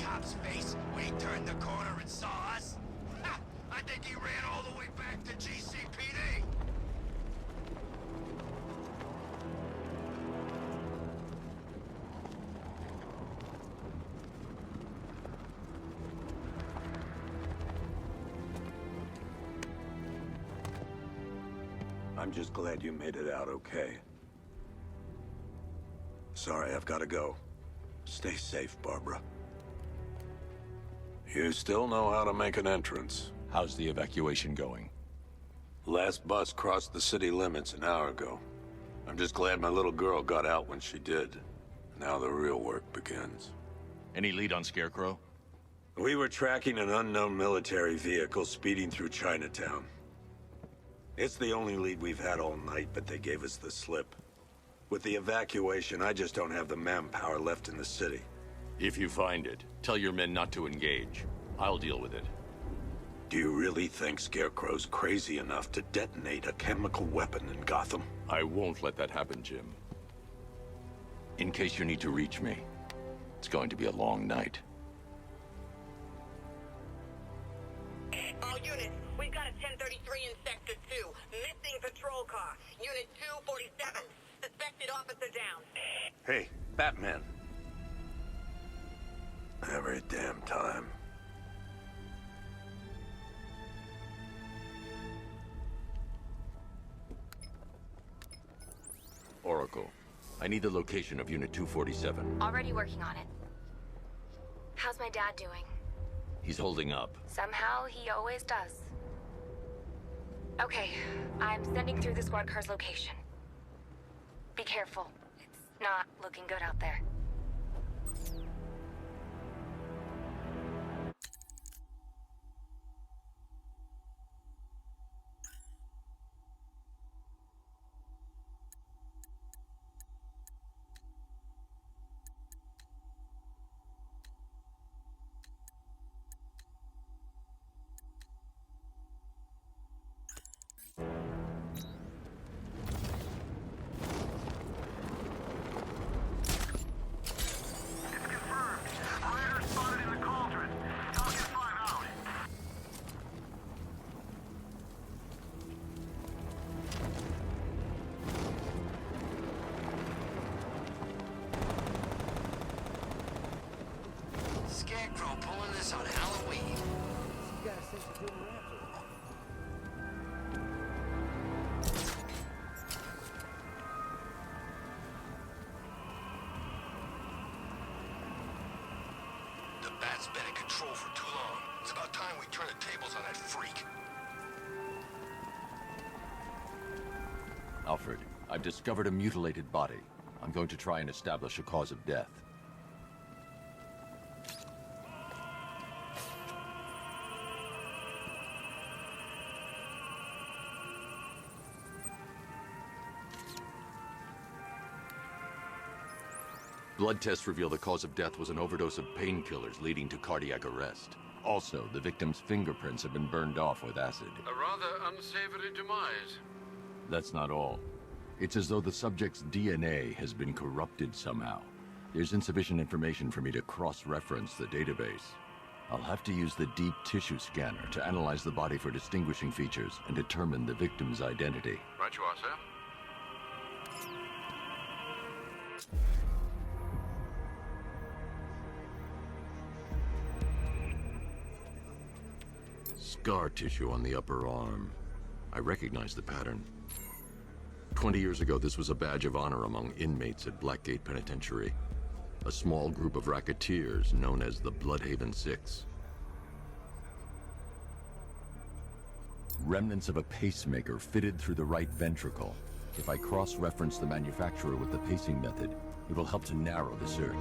cop's face when he turned the corner and saw us? Ha! I think he ran all the way back to GCPD. I'm just glad you made it out okay. Sorry, I've got to go. Stay safe, Barbara. You still know how to make an entrance. How's the evacuation going? Last bus crossed the city limits an hour ago. I'm just glad my little girl got out when she did. Now the real work begins. Any lead on Scarecrow? We were tracking an unknown military vehicle speeding through Chinatown. It's the only lead we've had all night, but they gave us the slip. With the evacuation, I just don't have the manpower left in the city. If you find it, tell your men not to engage. I'll deal with it. Do you really think Scarecrow's crazy enough to detonate a chemical weapon in Gotham? I won't let that happen, Jim. In case you need to reach me, it's going to be a long night. All units, we've got a 1033 in Sector 2. Missing patrol car. Unit 247. Suspected officer down. Hey, Batman. Every damn time. Oracle, I need the location of Unit 247. Already working on it. How's my dad doing? He's holding up. Somehow, he always does. Okay, I'm sending through the squad car's location. Be careful. It's not looking good out there. Scarecrow pulling this on Halloween. You guys think you're doing after? The bat's been in control for too long. It's about time we turn the tables on that freak. Alfred, I've discovered a mutilated body. I'm going to try and establish a cause of death. Blood tests reveal the cause of death was an overdose of painkillers leading to cardiac arrest. Also, the victim's fingerprints have been burned off with acid. A rather unsavory demise. That's not all. It's as though the subject's DNA has been corrupted somehow. There's insufficient information for me to cross-reference the database. I'll have to use the deep tissue scanner to analyze the body for distinguishing features and determine the victim's identity. Right you are, sir. Scar tissue on the upper arm. I recognize the pattern. 20 years ago, this was a badge of honor among inmates at Blackgate Penitentiary. A small group of racketeers known as the Bloodhaven Six. Remnants of a pacemaker fitted through the right ventricle. If I cross-reference the manufacturer with the pacing method, it will help to narrow the search.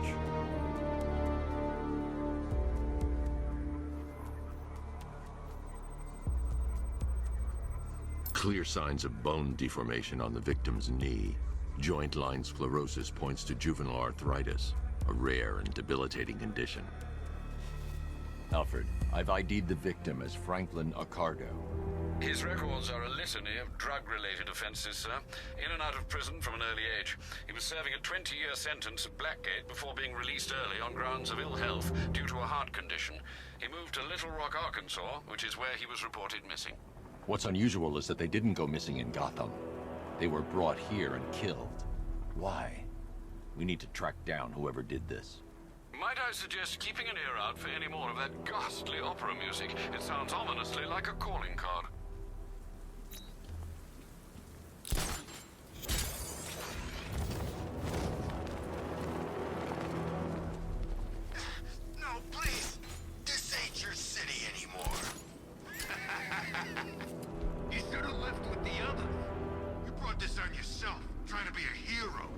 Clear signs of bone deformation on the victim's knee. Joint line sclerosis points to juvenile arthritis, a rare and debilitating condition. Alfred, I've ID'd the victim as Franklin Accardo. His records are a litany of drug-related offenses, sir. In and out of prison from an early age. He was serving a 20-year sentence at Blackgate before being released early on grounds of ill health due to a heart condition. He moved to Little Rock, Arkansas, which is where he was reported missing. What's unusual is that they didn't go missing in Gotham. They were brought here and killed. Why? We need to track down whoever did this. Might I suggest keeping an ear out for any more of that ghastly opera music? It sounds ominously like a calling card. No, please. This ain't your city anymore. You should have left with the others. You brought this on yourself, trying to be a hero.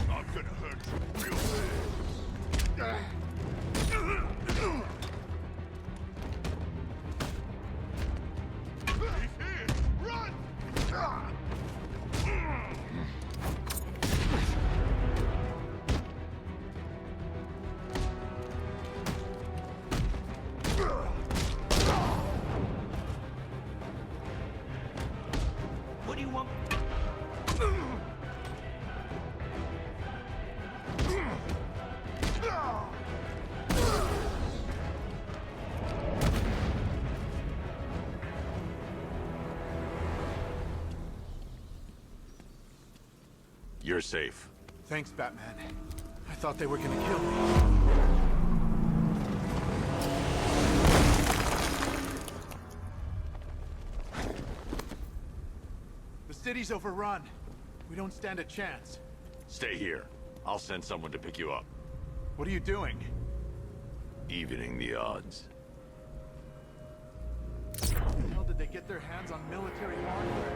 I'm gonna hurt you real bad. He's here! Run! What do you want? You're safe. Thanks, Batman. I thought they were gonna kill me. The city's overrun. We don't stand a chance. Stay here. I'll send someone to pick you up. What are you doing? Evening the odds. How the hell did they get their hands on military hardware?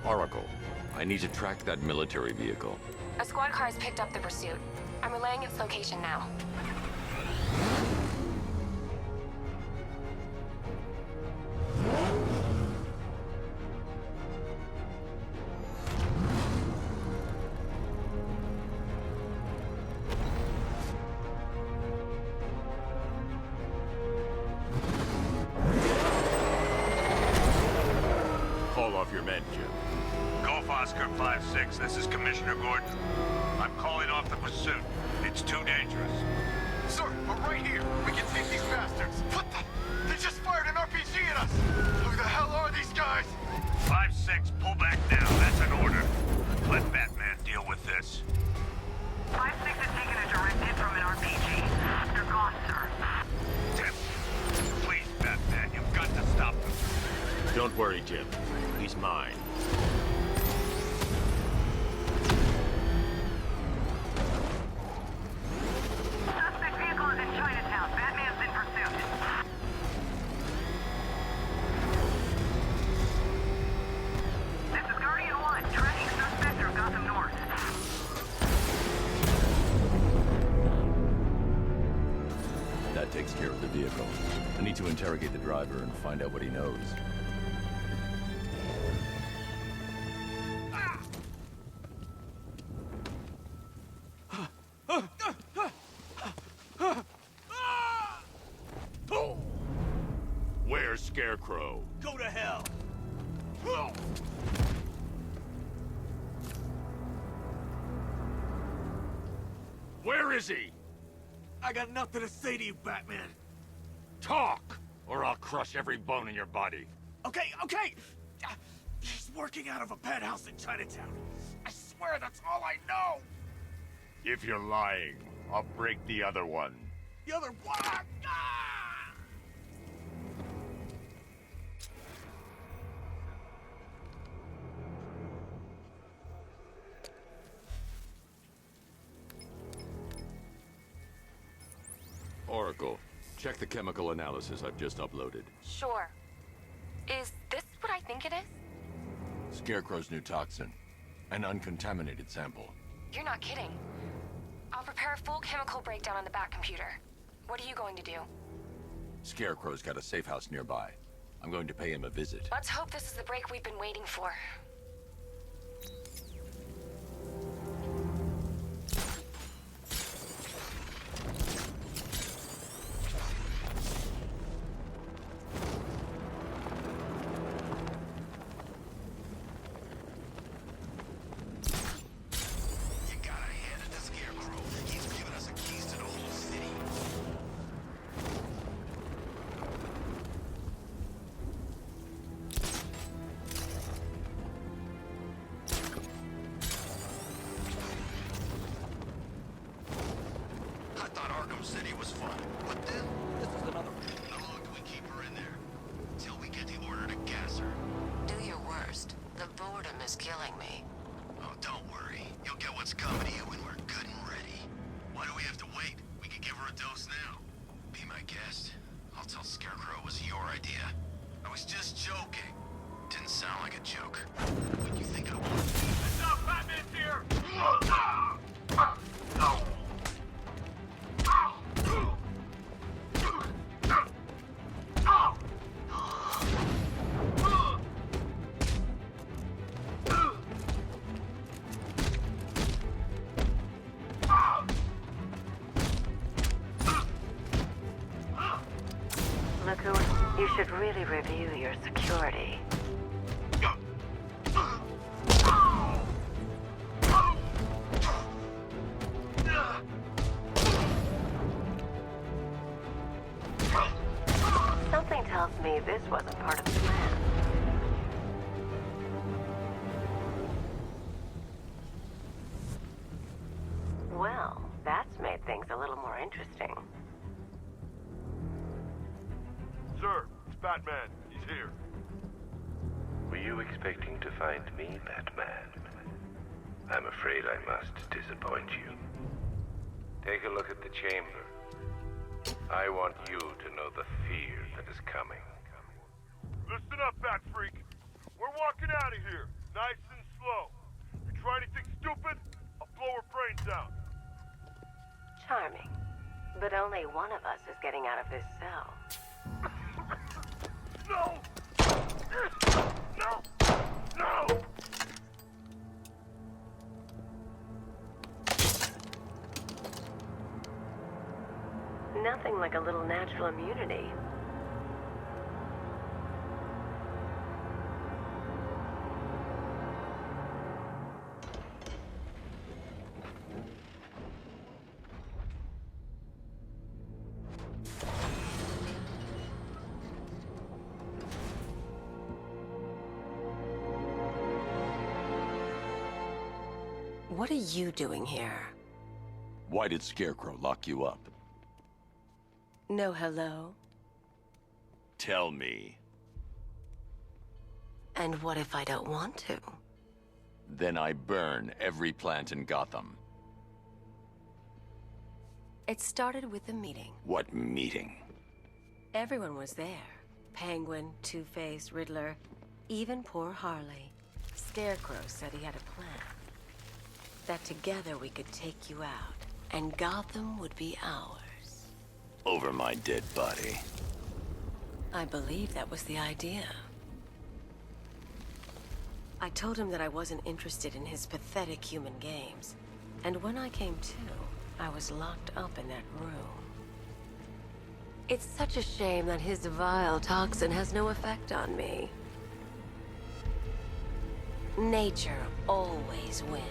Oracle, I need to track that military vehicle. A squad car has picked up the pursuit. I'm relaying its location now. Call off your men, Jim. Golf Oscar 5-6, this is Commissioner Gordon. I'm calling off the pursuit. It's too dangerous. Sir, we're right here. We can take these bastards. What the? They just fired an RPG at us. Who the hell are these guys? 5-6, pull back now. That's an order. Let Batman deal with this. 5-6 has taken a direct hit from an RPG. They're gone, sir. Tim, please, Batman, you've got to stop them. Don't worry, Jim. He's mine. Suspect vehicle is in Chinatown. Batman's in pursuit. This is Guardian 1, tracking suspect through Gotham North. That takes care of the vehicle. I need to interrogate the driver and find out what he knows. Where's Scarecrow? Go to hell! Where is he? I got nothing to say to you, Batman. Talk, or I'll crush every bone in your body. Okay, okay! He's working out of a penthouse in Chinatown. I swear that's all I know! If you're lying, I'll break the other one. The other one! Ah! Oracle, check the chemical analysis I've just uploaded. Sure. Is this what I think it is? Scarecrow's new toxin. An uncontaminated sample. You're not kidding. I'll prepare a full chemical breakdown on the back computer. What are you going to do? Scarecrow's got a safe house nearby. I'm going to pay him a visit. Let's hope this is the break we've been waiting for. You gotta hand it to Scarecrow. He's given us the keys to the whole city. I thought Arkham City was fun, but then this is another one. How long do we keep her in there? Till we get the order to gas her. Do your worst. The boredom is killing me. Oh, don't worry. You'll get what's coming to you when we're good and ready. Why do we have to wait? We can give her a dose now. Be my guest. I'll tell Scarecrow it was your idea. I was just joking. Didn't sound like a joke. What do you think I want? What's up, Batman's here! Lagoon, you should really review your security. Something tells me this wasn't part of the plan. Well, that's made things a little more interesting. Sir, it's Batman. He's here. Were you expecting to find me, Batman? I'm afraid I must disappoint you. Take a look at the chamber. I want you to know the fear that is coming. Listen up, Bat Freak. We're walking out of here, nice and slow. You try anything stupid, I'll blow her brains out. Charming. But only one of us is getting out of this cell. No! No! No! Nothing like a little natural immunity. What are you doing here? Why did Scarecrow lock you up? No hello? Tell me. And what if I don't want to? Then I burn every plant in Gotham. It started with a meeting. What meeting? Everyone was there. Penguin, Two-Face, Riddler, even poor Harley. Scarecrow said he had a plan. That together we could take you out, and Gotham would be ours. Over my dead body. I believe that was the idea. I told him that I wasn't interested in his pathetic human games. And when I came to, I was locked up in that room. It's such a shame that his vile toxin has no effect on me. Nature always wins.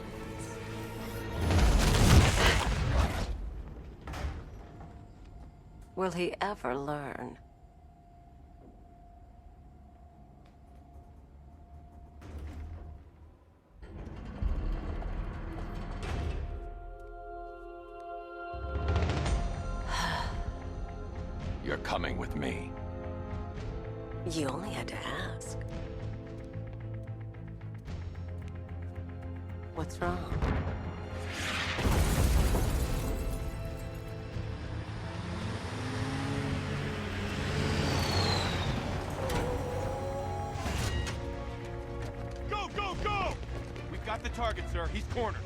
Will he ever learn? You're coming with me. You only had to ask. What's wrong? Go! We've got the target, sir. He's cornered.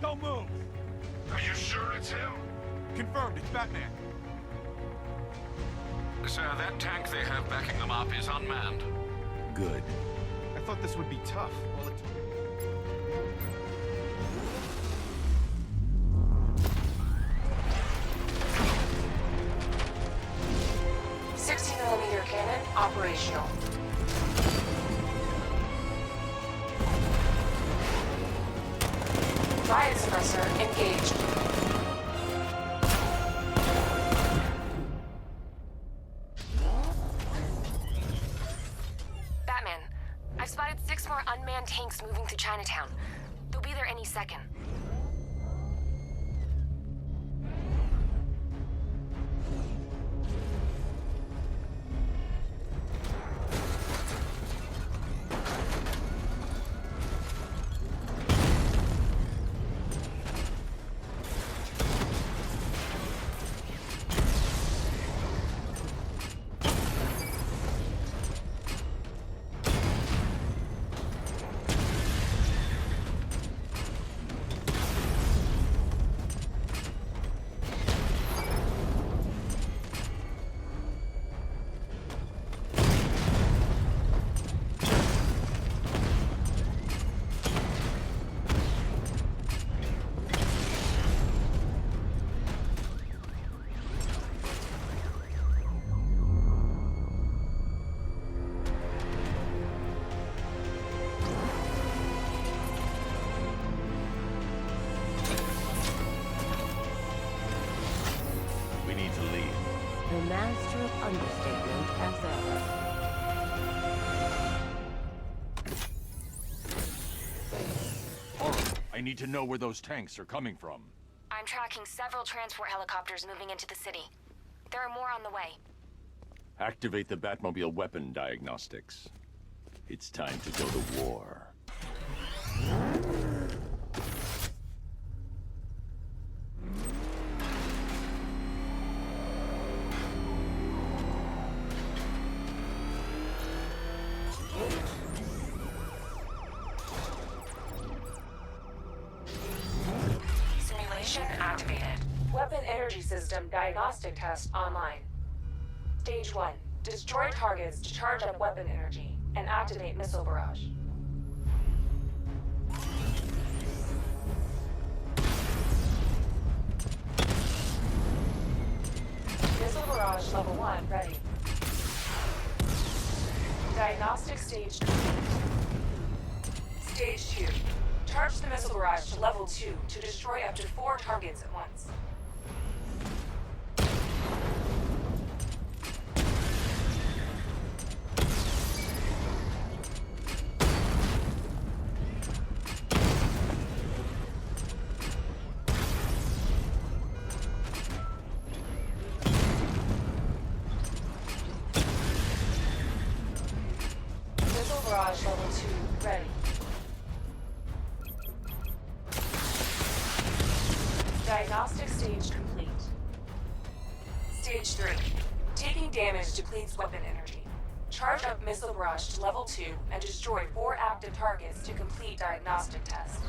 Don't move. Are you sure it's him? Confirmed, it's Batman. Sir, that tank they have backing them up is unmanned. Good. I thought this would be tough. Well, it... 60mm cannon operational. Riot suppressor engaged. Batman, I've spotted 6 more unmanned tanks moving through Chinatown. They'll be there any second. The master of understatement as ever. I need to know where those tanks are coming from. I'm tracking several transport helicopters moving into the city. There are more on the way. Activate the Batmobile weapon diagnostics. It's time to go to war. Simulation activated. Weapon energy system diagnostic test online. Stage 1. Destroy targets to charge up weapon energy and activate missile barrage. Missile barrage level 1 ready. Diagnostic stage 2. Stage 2. Charge the missile barrage to level 2 to destroy up to 4 targets at once. Missile barrage level 2 ready. Diagnostic stage complete. Stage 3. Taking damage depletes weapon energy. Charge up missile barrage to level 2 and destroy 4 active targets to complete diagnostic test.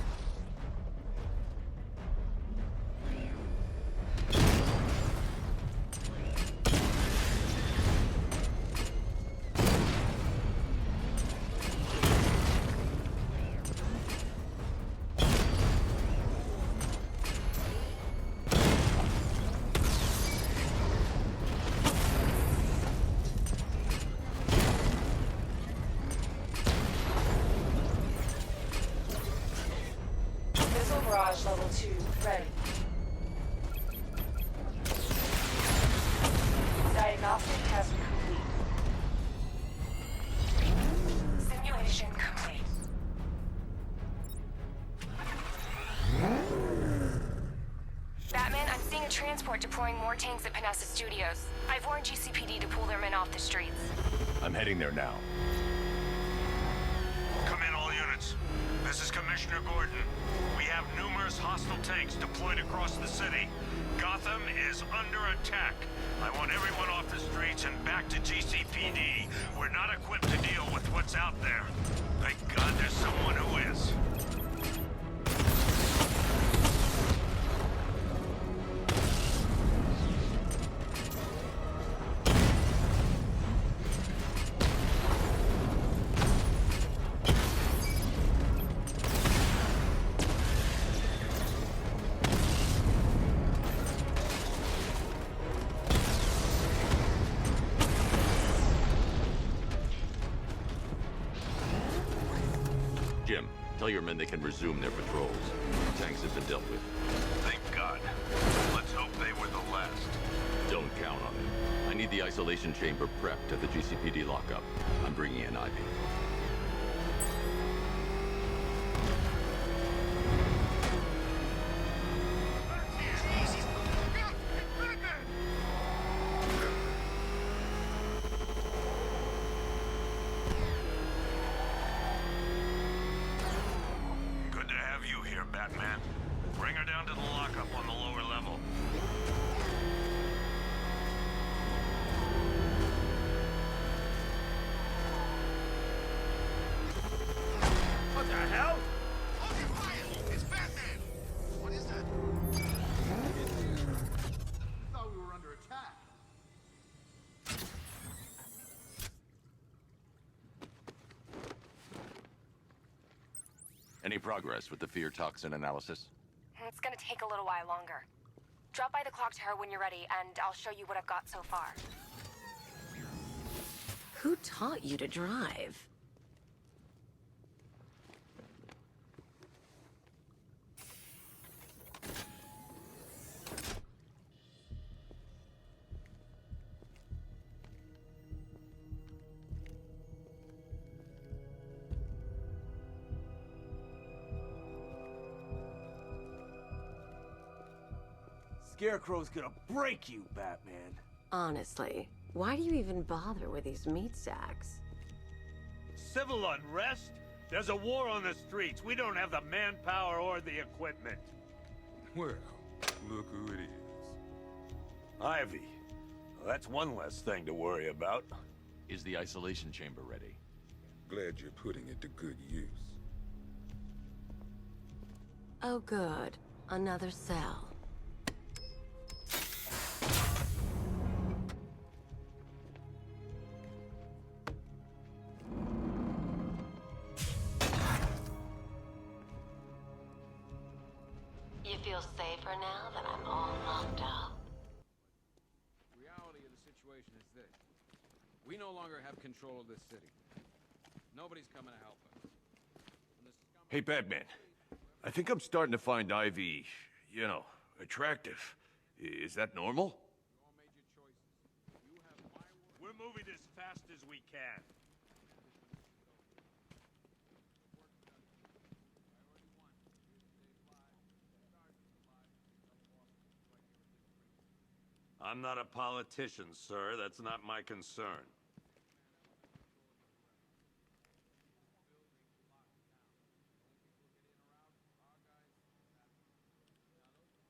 Barrage level 2 ready. Diagnostic test complete. Simulation complete. Batman, I'm seeing a transport deploying more tanks at Panessa Studios. I've warned GCPD to pull their men off the streets. I'm heading there now. Come in, all units. This is Commissioner Gordon. We have numerous hostile tanks deployed across the city. Gotham is under attack. I want everyone off the streets and back to GCPD. We're not equipped to deal with what's out there. Thank God there's someone who is. Tell your men they can resume their patrols. Tanks have been dealt with. Thank God. Let's hope they were the last. Don't count on it. I need the isolation chamber prepped at the GCPD lockup. I'm bringing in Ivy. Good to have you here, Batman. Bring her down to the lockup on the lower level. What the hell? Hold your fire! It's Batman! What is that? Thought we were under attack. Any progress with the fear toxin analysis? It's gonna take a little while longer. Drop by the clock tower when you're ready, and I'll show you what I've got so far. Who taught you to drive? Scarecrow's gonna break you, Batman. Honestly, why do you even bother with these meat sacks? Civil unrest? There's a war on the streets. We don't have the manpower or the equipment. Well, look who it is. Ivy. Well, that's one less thing to worry about. Is the isolation chamber ready? Glad you're putting it to good use. Oh good, another cell. You feel safer now that I'm all locked up? Reality of the situation is this. We no longer have control of this city. Nobody's coming to help us. Hey, Batman. I think I'm starting to find Ivy, you know, attractive. Is that normal? We're moving as fast as we can. I'm not a politician, sir. That's not my concern.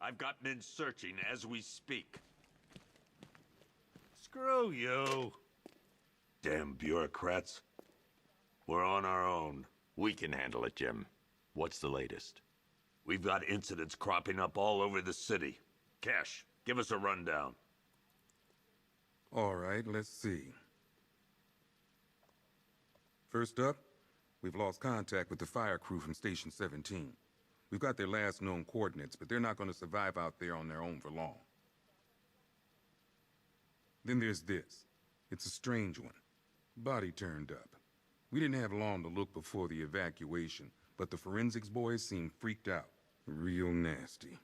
I've got men searching as we speak. Screw you. Damn bureaucrats. We're on our own. We can handle it, Jim. What's the latest? We've got incidents cropping up all over the city. Cash, give us a rundown. All right, let's see. First up, we've lost contact with the fire crew from Station 17. We've got their last known coordinates, but they're not going to survive out there on their own for long. Then there's this. It's a strange one. Body turned up. We didn't have long to look before the evacuation, but the forensics boys seemed freaked out. Real nasty.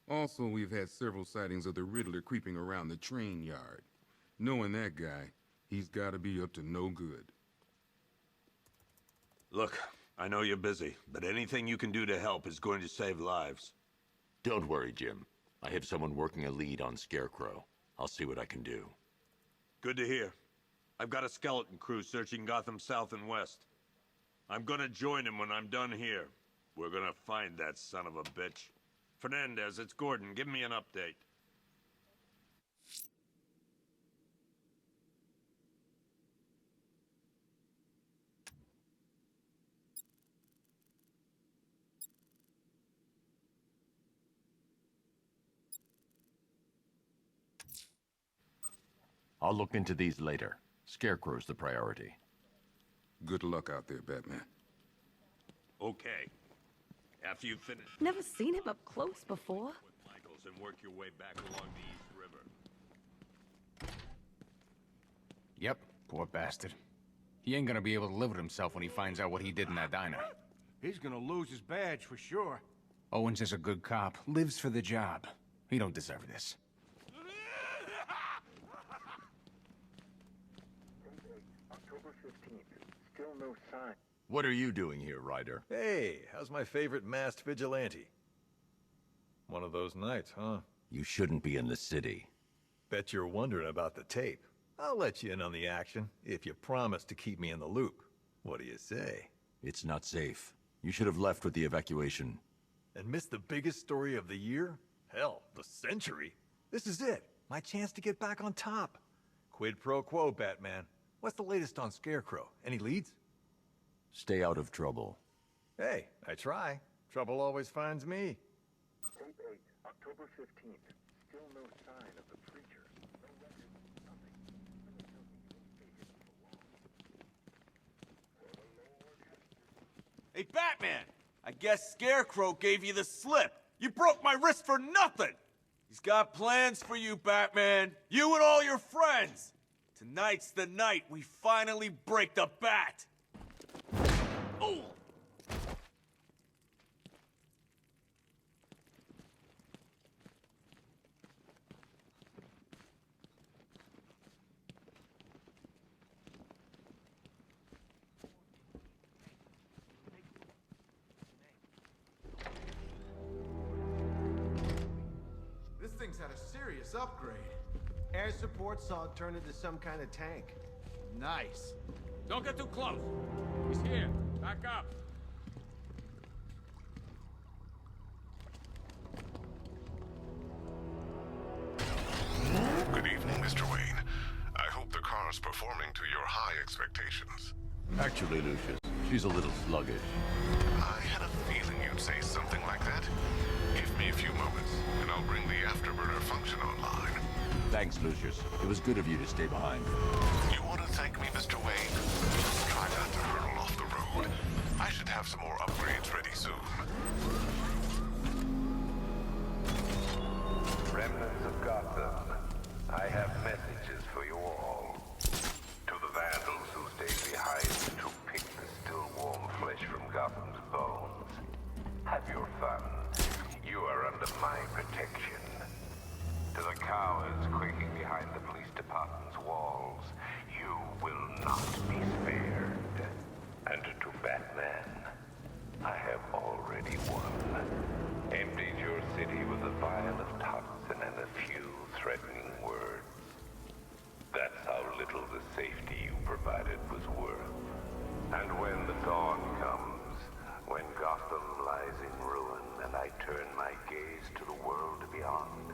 Also, we've had several sightings of the Riddler creeping around the train yard. Knowing that guy, he's gotta be up to no good. Look, I know you're busy, but anything you can do to help is going to save lives. Don't worry, Jim. I have someone working a lead on Scarecrow. I'll see what I can do. Good to hear. I've got a skeleton crew searching Gotham South and West. I'm gonna join him when I'm done here. We're gonna find that son of a bitch. Fernandez, it's Gordon. Give me an update. I'll look into these later. Scarecrow's the priority. Good luck out there, Batman. Okay. After you finish... Never seen him up close before. Michaels and work your way back along the East River. Yep, poor bastard. He ain't gonna be able to live with himself when he finds out what he did in that diner. He's gonna lose his badge for sure. Owens is a good cop, lives for the job. He don't deserve this. October 15th. Still no sign. What are you doing here, Ryder? Hey, how's my favorite masked vigilante? One of those nights, huh? You shouldn't be in the city. Bet you're wondering about the tape. I'll let you in on the action, if you promise to keep me in the loop. What do you say? It's not safe. You should have left with the evacuation. And missed the biggest story of the year? Hell, the century. This is it. My chance to get back on top. Quid pro quo, Batman. What's the latest on Scarecrow? Any leads? Stay out of trouble. Hey, I try. Trouble always finds me. Tape 8, October 15th. Still no sign of the preacher. No record, nothing. Hey, Batman! I guess Scarecrow gave you the slip. You broke my wrist for nothing! He's got plans for you, Batman. You and all your friends. Tonight's the night we finally break the bat. Oh! This thing's had a serious upgrade. Air support saw it turn into some kind of tank. Nice. Don't get too close. He's here. Back up. Good evening, Mr. Wayne. I hope the car's performing to your high expectations. Actually, Lucius, she's a little sluggish. I had a feeling you'd say something like that. Give me a few moments, and I'll bring the afterburner function online. Thanks, Lucius. It was good of you to stay behind. You want to thank me, Mr. Wayne? Just try not to hurtle off the road. I should have some more upgrades ready soon. Remnants of Gotham, I have messages for you all. To the vandals who stay behind to pick the still warm flesh from Gotham's bones. Have your fun. You are under my protection. To the cowards quaking behind the police department's walls, you will not be spared. And to Batman, I have already won. Emptied your city with a vial of toxin and a few threatening words. That's how little the safety you provided was worth. And when the dawn comes, when Gotham lies in ruin and I turn my gaze to the world beyond,